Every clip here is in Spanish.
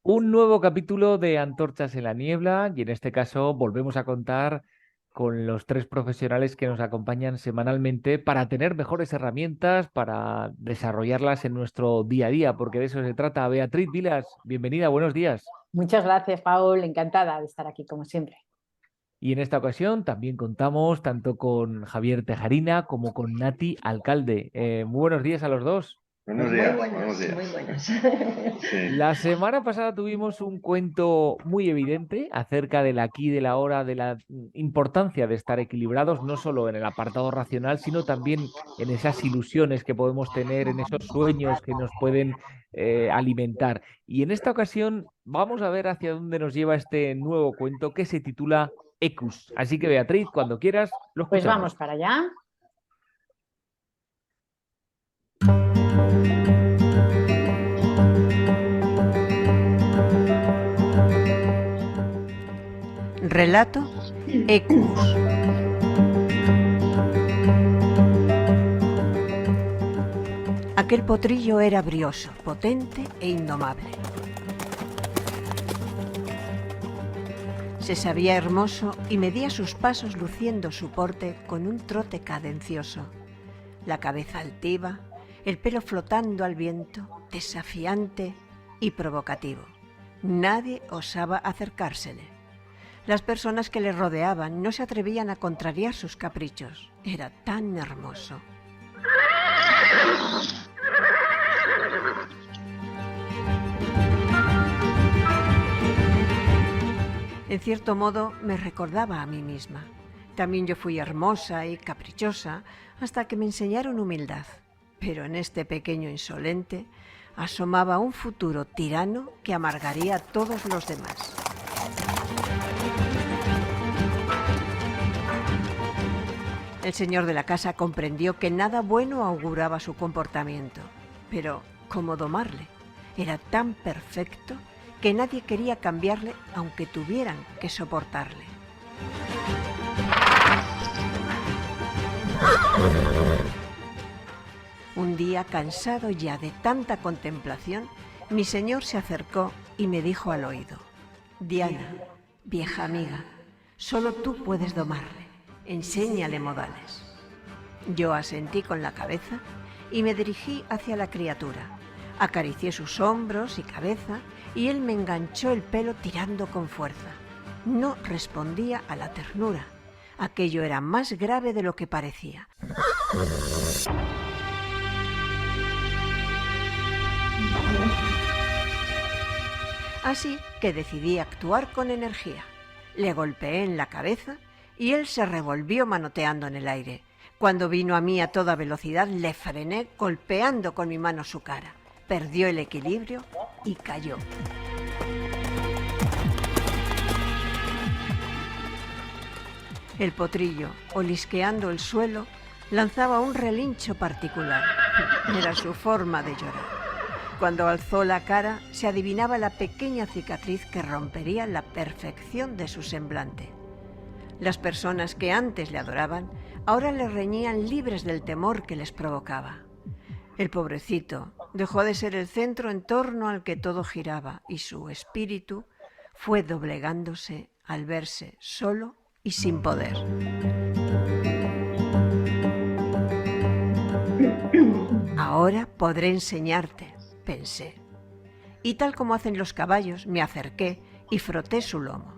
Un nuevo capítulo de Antorchas en la Niebla y en este caso volvemos a contar con los tres profesionales que nos acompañan semanalmente para tener mejores herramientas, para desarrollarlas en nuestro día a día, porque de eso se trata. Beatriz Vilas, bienvenida, buenos días. Muchas gracias, Paul. Encantada de estar aquí, como siempre. Y en esta ocasión también contamos tanto con Javier Tejarina como con Nati Alcalde. Muy buenos días a los dos. Buenos días, buenos días. Muy buenas. Sí. La semana pasada tuvimos un cuento muy evidente acerca del aquí y del ahora, de la importancia de estar equilibrados, no solo en el apartado racional, sino también en esas ilusiones que podemos tener, en esos sueños que nos pueden alimentar. Y en esta ocasión vamos a ver hacia dónde nos lleva este nuevo cuento que se titula Ecus. Así que Beatriz, cuando quieras, lo Pues escuchamos. vamos para allá. Relato Ecus. Aquel potrillo era brioso, potente e indomable. Se sabía hermoso y medía sus pasos luciendo su porte con un trote cadencioso. La cabeza altiva, el pelo flotando al viento, desafiante y provocativo. Nadie osaba acercársele. Las personas que le rodeaban no se atrevían a contrariar sus caprichos. Era tan hermoso. En cierto modo me recordaba a mí misma. También yo fui hermosa y caprichosa hasta que me enseñaron humildad. Pero en este pequeño insolente asomaba un futuro tirano que amargaría a todos los demás. El señor de la casa comprendió que nada bueno auguraba su comportamiento, pero ¿cómo domarle? Era tan perfecto que nadie quería cambiarle aunque tuvieran que soportarle. Un día, cansado ya de tanta contemplación, mi señor se acercó y me dijo al oído: Diana, vieja amiga, solo tú puedes domarle. Enséñale modales. Yo asentí con la cabeza y me dirigí hacia la criatura. Acaricié sus hombros y cabeza y él me enganchó el pelo tirando con fuerza. No respondía a la ternura. Aquello era más grave de lo que parecía. Así que decidí actuar con energía. Le golpeé en la cabeza y él se revolvió manoteando en el aire. Cuando vino a mí a toda velocidad, le frené golpeando con mi mano su cara. Perdió el equilibrio y cayó. El potrillo, olisqueando el suelo, lanzaba un relincho particular. Era su forma de llorar. Cuando alzó la cara, se adivinaba la pequeña cicatriz que rompería la perfección de su semblante. Las personas que antes le adoraban, ahora le reñían libres del temor que les provocaba. El pobrecito dejó de ser el centro en torno al que todo giraba y su espíritu fue doblegándose al verse solo y sin poder. Ahora podré enseñarte, pensé. Y tal como hacen los caballos, me acerqué y froté su lomo.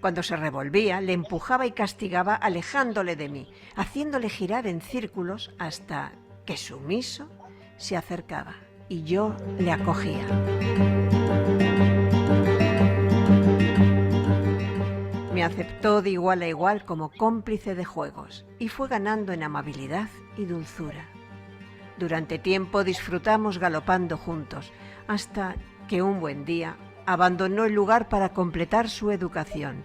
Cuando se revolvía, le empujaba y castigaba alejándole de mí, haciéndole girar en círculos hasta que sumiso se acercaba y yo le acogía. Me aceptó de igual a igual como cómplice de juegos y fue ganando en amabilidad y dulzura. Durante tiempo disfrutamos galopando juntos, hasta que un buen día abandonó el lugar para completar su educación.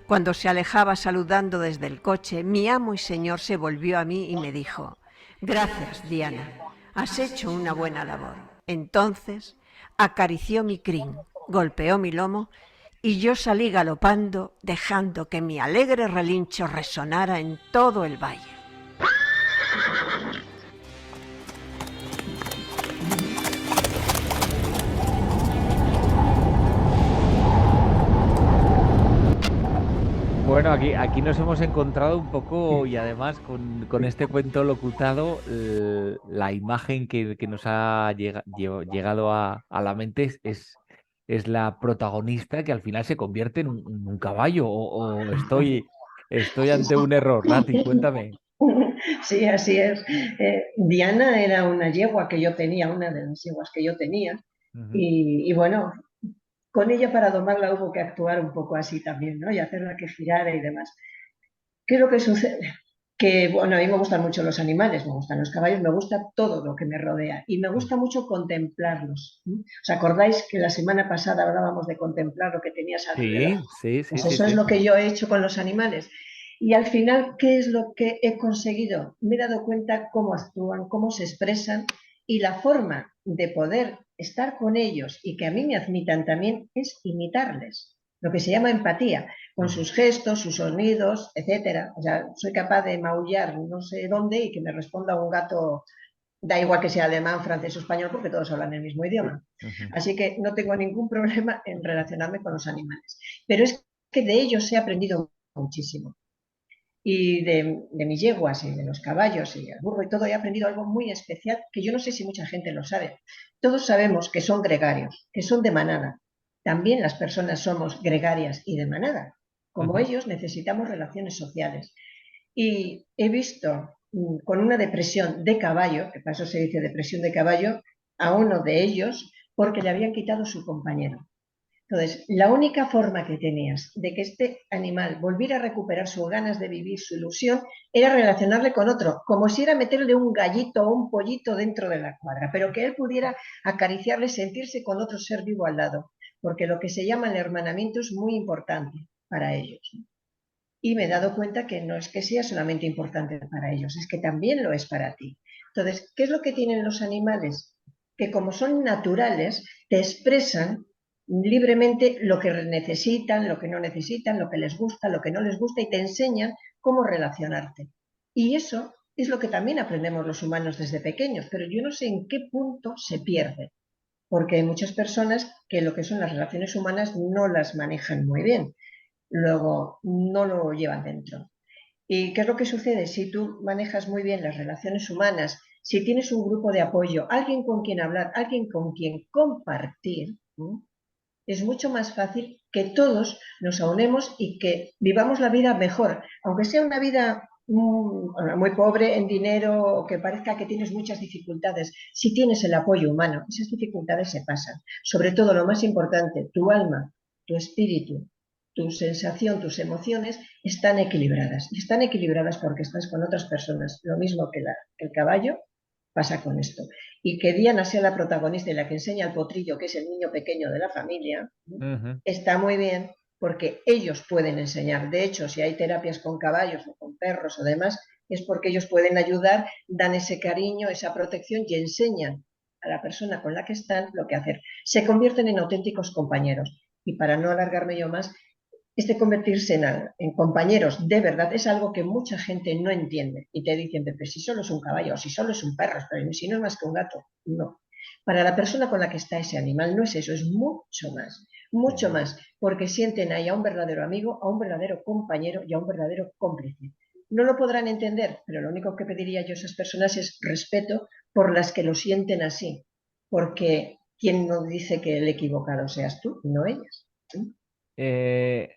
Cuando se alejaba saludando desde el coche, mi amo y señor se volvió a mí y me dijo: «Gracias, Diana, has hecho una buena labor». Entonces acarició mi crin, golpeó mi lomo y yo salí galopando, dejando que mi alegre relincho resonara en todo el valle. Bueno, aquí nos hemos encontrado un poco y además con este cuento locutado, la imagen que nos ha llegado a la mente es la protagonista que al final se convierte en un caballo o estoy ante un error. Nati, cuéntame. Sí, así es. Diana era una yegua que yo tenía, una de las yeguas que yo tenía, Ujú. y bueno, con ella para domarla hubo que actuar un poco así también, ¿no? Y hacerla que girara y demás. ¿Qué es lo que sucede? Que, bueno, a mí me gustan mucho los animales, me gustan los caballos, me gusta todo lo que me rodea y me gusta mucho contemplarlos. ¿Os acordáis que la semana pasada hablábamos de contemplar lo que tenías alrededor? Sí, sí, sí, Pues sí, eso es sí. lo que yo he hecho con los animales. Y al final, ¿qué es lo que he conseguido? Me he dado cuenta cómo actúan, cómo se expresan y la forma de poder estar con ellos y que a mí me admitan también es imitarles, lo que se llama empatía, con sus gestos, sus sonidos, etcétera. O sea, soy capaz de maullar no sé dónde y que me responda un gato, da igual que sea alemán, francés o español, porque todos hablan el mismo idioma. Ujú. Así que no tengo ningún problema en relacionarme con los animales. Pero es que de ellos he aprendido muchísimo. Y de mis yeguas y de los caballos y el burro y todo, he aprendido algo muy especial que yo no sé si mucha gente lo sabe. Todos sabemos que son gregarios, que son de manada. También las personas somos gregarias y de manada. Como Ujú. ellos necesitamos relaciones sociales. Y he visto con una depresión de caballo, que para eso se dice depresión de caballo, a uno de ellos porque le habían quitado su compañero. Entonces, la única forma que tenías de que este animal volviera a recuperar sus ganas de vivir, su ilusión, era relacionarle con otro, como si era meterle un gallito o un pollito dentro de la cuadra, pero que él pudiera acariciarle, sentirse con otro ser vivo al lado, porque lo que se llama el hermanamiento es muy importante para ellos. Y me he dado cuenta que no es que sea solamente importante para ellos, es que también lo es para ti. Entonces, ¿qué es lo que tienen los animales? Que como son naturales, te expresan libremente lo que necesitan, lo que no necesitan, lo que les gusta, lo que no les gusta y te enseñan cómo relacionarte. Y eso es lo que también aprendemos los humanos desde pequeños, pero yo no sé en qué punto se pierde, porque hay muchas personas que lo que son las relaciones humanas no las manejan muy bien, luego no lo llevan dentro. ¿Y qué es lo que sucede? Si tú manejas muy bien las relaciones humanas, si tienes un grupo de apoyo, alguien con quien hablar, alguien con quien compartir, ¿no?, es mucho más fácil que todos nos aunemos y que vivamos la vida mejor, aunque sea una vida muy pobre en dinero o que parezca que tienes muchas dificultades. Si tienes el apoyo humano, esas dificultades se pasan. Sobre todo, lo más importante, tu alma, tu espíritu, tu sensación, tus emociones están equilibradas. Y están equilibradas porque estás con otras personas. Lo mismo que el caballo pasa con esto. Y que Diana sea la protagonista y la que enseña al potrillo, que es el niño pequeño de la familia, Ujú. está muy bien porque ellos pueden enseñar. De hecho, si hay terapias con caballos o con perros o demás, es porque ellos pueden ayudar, dan ese cariño, esa protección y enseñan a la persona con la que están lo que hacer. Se convierten en auténticos compañeros. Y para no alargarme yo más, convertirse en compañeros de verdad es algo que mucha gente no entiende y te dicen, Pepe, si solo es un caballo o si solo es un perro, pero si no es más que un gato. No. Para la persona con la que está ese animal no es eso, es mucho más, porque sienten ahí a un verdadero amigo, a un verdadero compañero y a un verdadero cómplice. No lo podrán entender, pero lo único que pediría yo a esas personas es respeto por las que lo sienten así, porque quien nos dice que el equivocado seas tú, no ellas. Eh,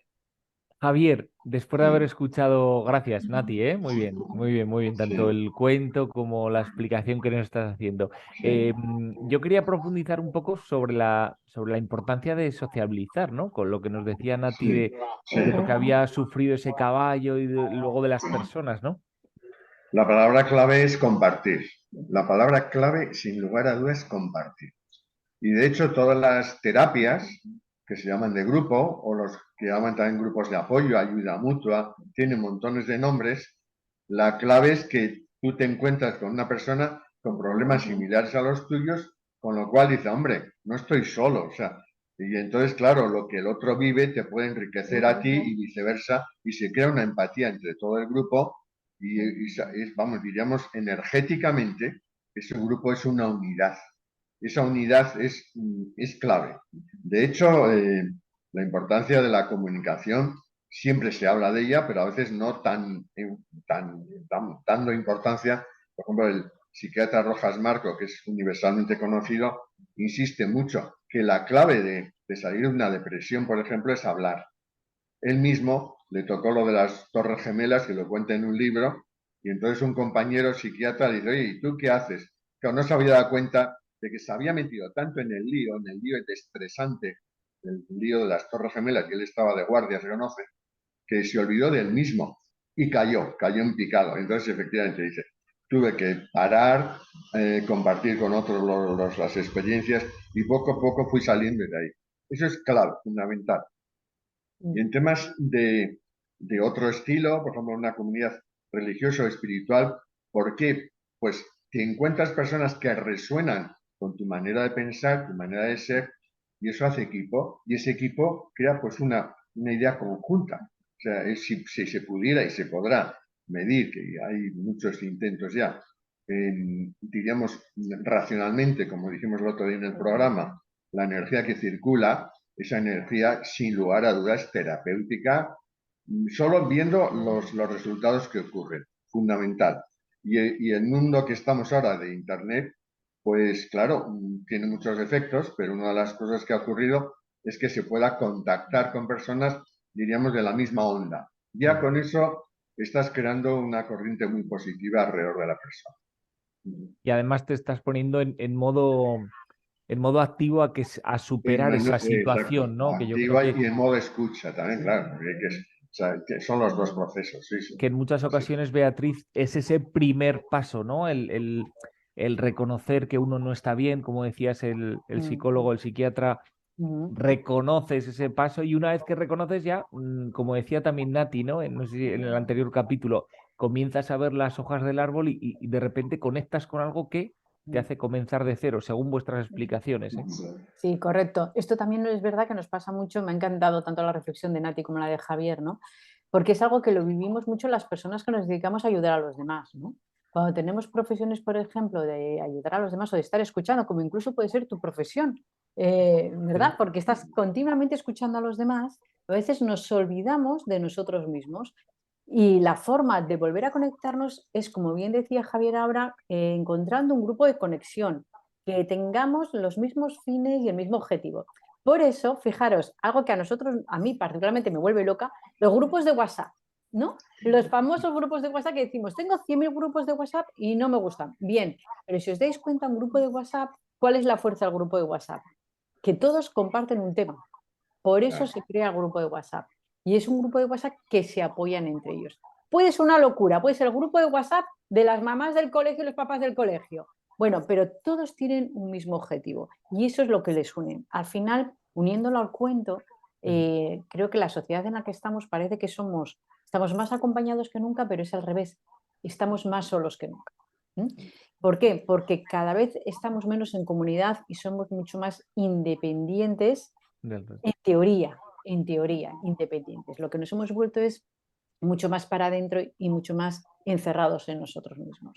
Javier, después de haber escuchado, gracias, Nati, ¿eh? Muy bien, muy bien, muy bien, tanto Sí, el cuento como la explicación que nos estás haciendo. Yo quería profundizar un poco sobre la importancia de sociabilizar, ¿no? Con lo que nos decía Nati sí, de sí. lo que había sufrido ese caballo y luego de las personas, ¿no? La palabra clave es compartir. La palabra clave, sin lugar a dudas, es compartir. Y de hecho, todas las terapias que se llaman de grupo, o los que llaman también grupos de apoyo, ayuda mutua, tienen montones de nombres. La clave es que tú te encuentras con una persona con problemas similares a los tuyos, con lo cual dice, hombre, no estoy solo. O sea, y entonces, claro, lo que el otro vive te puede enriquecer a ti y viceversa, y se crea una empatía entre todo el grupo vamos, diríamos, energéticamente, ese grupo es una unidad. Esa unidad es clave. De hecho, la importancia de la comunicación siempre se habla de ella, pero a veces no dando importancia. Por ejemplo, el psiquiatra Rojas Marco, que es universalmente conocido, insiste mucho que la clave de salir de una depresión, por ejemplo, es hablar. Él mismo le tocó lo de las Torres Gemelas, que lo cuenta en un libro, y entonces un compañero psiquiatra le dice, oye, ¿y tú qué haces? Claro, no se había dado cuenta de que se había metido tanto en el lío estresante, el lío de las Torres Gemelas, que él estaba de guardia, se conoce, que se olvidó del mismo y cayó en picado. Entonces, efectivamente, dice, tuve que parar, compartir con otros las experiencias y poco a poco fui saliendo de ahí. Eso es clave, fundamental. Y en temas de otro estilo, por ejemplo, una comunidad religiosa o espiritual, ¿por qué? Pues que encuentras personas que resuenan con tu manera de pensar, tu manera de ser, y eso hace equipo, y ese equipo crea pues una idea conjunta. O sea, si se pudiera y se podrá medir, que hay muchos intentos ya, diríamos racionalmente, como dijimos el otro día en el programa, la energía que circula, esa energía, sin lugar a dudas, terapéutica, solo viendo los resultados que ocurren, fundamental. Y el mundo que estamos ahora de Internet, pues claro, tiene muchos efectos, pero una de las cosas que ha ocurrido es que se pueda contactar con personas, diríamos, de la misma onda. Ya con eso estás creando una corriente muy positiva alrededor de la persona. Y además te estás poniendo en modo activo a superar esa situación, ¿no? Que yo creo Activa y en modo escucha también, claro. O sea, que son los dos procesos, sí, sí. que en muchas ocasiones, Beatriz, es ese primer paso, ¿no? El reconocer que uno no está bien, como decías, el psicólogo, el psiquiatra, reconoces ese paso y una vez que reconoces ya, como decía también Nati, ¿no? No sé si en el anterior capítulo, comienzas a ver las hojas del árbol y de repente conectas con algo que te hace comenzar de cero, según vuestras explicaciones, ¿eh? Sí, correcto. Esto también es verdad que nos pasa mucho, me ha encantado tanto la reflexión de Nati como la de Javier, ¿no? Porque es algo que lo vivimos mucho las personas que nos dedicamos a ayudar a los demás, ¿no? Cuando tenemos profesiones, por ejemplo, de ayudar a los demás o de estar escuchando, como incluso puede ser tu profesión, ¿verdad? Porque estás continuamente escuchando a los demás, a veces nos olvidamos de nosotros mismos. Y la forma de volver a conectarnos es, como bien decía Javier ahora, encontrando un grupo de conexión, que tengamos los mismos fines y el mismo objetivo. Por eso, fijaros, algo que a mí particularmente me vuelve loca, los grupos de WhatsApp, ¿no? Los famosos grupos de WhatsApp que decimos, tengo 100.000 grupos de WhatsApp y no me gustan. Bien, pero si os dais cuenta, un grupo de WhatsApp, ¿cuál es la fuerza del grupo de WhatsApp? Que todos comparten un tema. Por eso se crea el grupo de WhatsApp. Y es un grupo de WhatsApp que se apoyan entre ellos. Puede ser una locura, puede ser el grupo de WhatsApp de las mamás del colegio y los papás del colegio. Bueno, pero todos tienen un mismo objetivo y eso es lo que les une. Al final, uniéndolo al cuento, creo que la sociedad en la que estamos parece que estamos más acompañados que nunca, pero es al revés. Estamos más solos que nunca. ¿Por qué? Porque cada vez estamos menos en comunidad y somos mucho más independientes en teoría, independientes. Lo que nos hemos vuelto es mucho más para adentro y mucho más encerrados en nosotros mismos.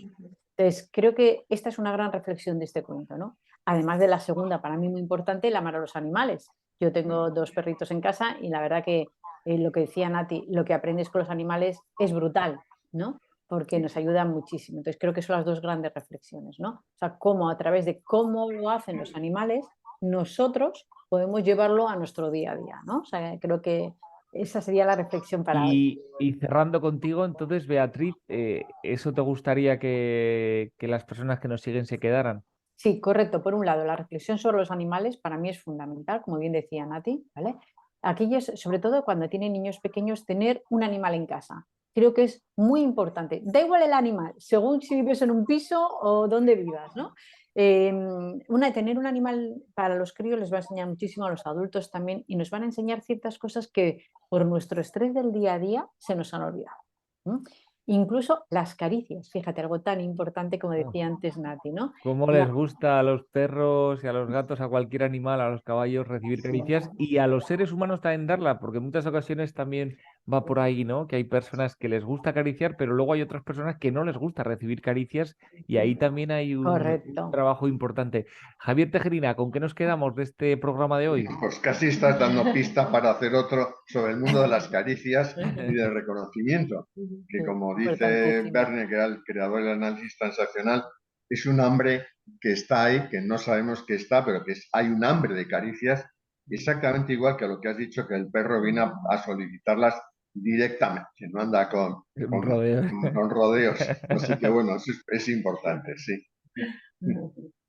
Entonces, creo que esta es una gran reflexión de este cuento, ¿no? Además de la segunda, para mí muy importante, el amar a los animales. Yo tengo 2 perritos en casa y la verdad que lo que decía Nati, lo que aprendes con los animales es brutal, ¿no? Porque nos ayudan muchísimo. Entonces, creo que son las 2 grandes reflexiones, ¿no? O sea, cómo a través de cómo lo hacen los animales, nosotros podemos llevarlo a nuestro día a día, ¿no? O sea, creo que esa sería la reflexión para hoy. Y cerrando contigo, entonces, Beatriz, ¿eso te gustaría que las personas que nos siguen se quedaran? Sí, correcto. Por un lado, la reflexión sobre los animales para mí es fundamental, como bien decía Nati, ¿vale? Aquellos, sobre todo cuando tienen niños pequeños, tener un animal en casa. Creo que es muy importante. Da igual el animal, según si vives en un piso o donde vivas, ¿no? Tener un animal para los críos les va a enseñar muchísimo, a los adultos también, y nos van a enseñar ciertas cosas que por nuestro estrés del día a día se nos han olvidado. Incluso las caricias, fíjate, algo tan importante como decía antes Nati, ¿no? ¿Cómo les gusta a los perros y a los gatos, a cualquier animal, a los caballos recibir caricias y a los seres humanos también darla? Porque en muchas ocasiones también va por ahí, ¿no? Que hay personas que les gusta acariciar, pero luego hay otras personas que no les gusta recibir caricias y ahí también hay un Correcto. trabajo importante. Javier Tejerina, ¿con qué nos quedamos de este programa de hoy? Pues casi estás dando pista para hacer otro sobre el mundo de las caricias y del reconocimiento, que como dice Importantísimo. Verne, que era el creador del análisis transaccional, es un hambre que está ahí, que no sabemos que está, pero que hay un hambre de caricias, exactamente igual que lo que has dicho, que el perro viene a solicitarlas directamente, no anda Rodeo. con rodeos. Así que bueno, eso es importante, sí.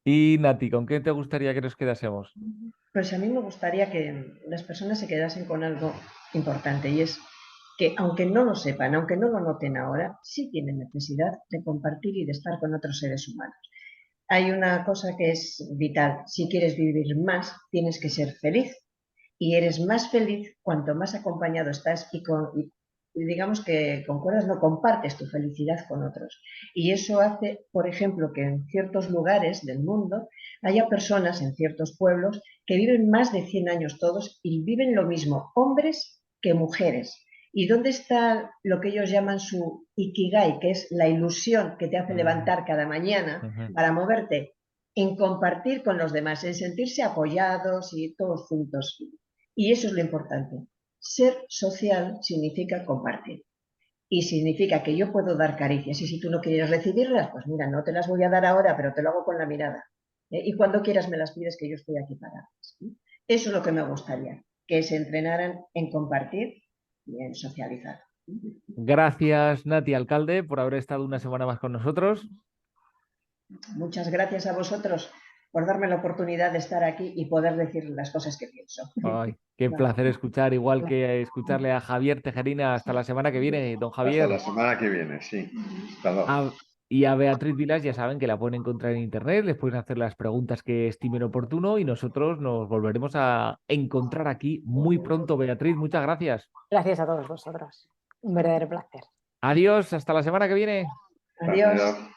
Y Nati, ¿con qué te gustaría que nos quedásemos? Pues a mí me gustaría que las personas se quedasen con algo importante y es que aunque no lo sepan, aunque no lo noten ahora, sí tienen necesidad de compartir y de estar con otros seres humanos. Hay una cosa que es vital. Si quieres vivir más, tienes que ser feliz. Y eres más feliz cuanto más acompañado estás y digamos que concuerdas, no compartes tu felicidad con otros. Y eso hace, por ejemplo, que en ciertos lugares del mundo haya personas en ciertos pueblos que viven más de 100 años todos y viven lo mismo, hombres que mujeres. ¿Y dónde está lo que ellos llaman su ikigai, que es la ilusión que te hace levantar cada mañana para moverte? En compartir con los demás, en sentirse apoyados y todos juntos. Y eso es lo importante. Ser social significa compartir. Y significa que yo puedo dar caricias y si tú no quieres recibirlas, pues mira, no te las voy a dar ahora, pero te lo hago con la mirada. Y cuando quieras me las pides, que yo estoy aquí para darlas. Eso es lo que me gustaría, que se entrenaran en compartir y en socializar. Gracias, Nati Alcalde, por haber estado una semana más con nosotros. Muchas gracias a vosotros por darme la oportunidad de estar aquí y poder decir las cosas que pienso. Ay, qué placer escuchar, igual que escucharle a Javier Tejerina. Hasta la semana que viene, don Hasta Javier. la semana que viene, sí. Hasta luego. Y a Beatriz Vilas ya saben que la pueden encontrar en internet, les pueden hacer las preguntas que estimen oportuno y nosotros nos volveremos a encontrar aquí muy pronto, Beatriz. Muchas gracias. Gracias a todos vosotros. Un verdadero placer. Adiós, hasta la semana que viene. Adiós. Adiós.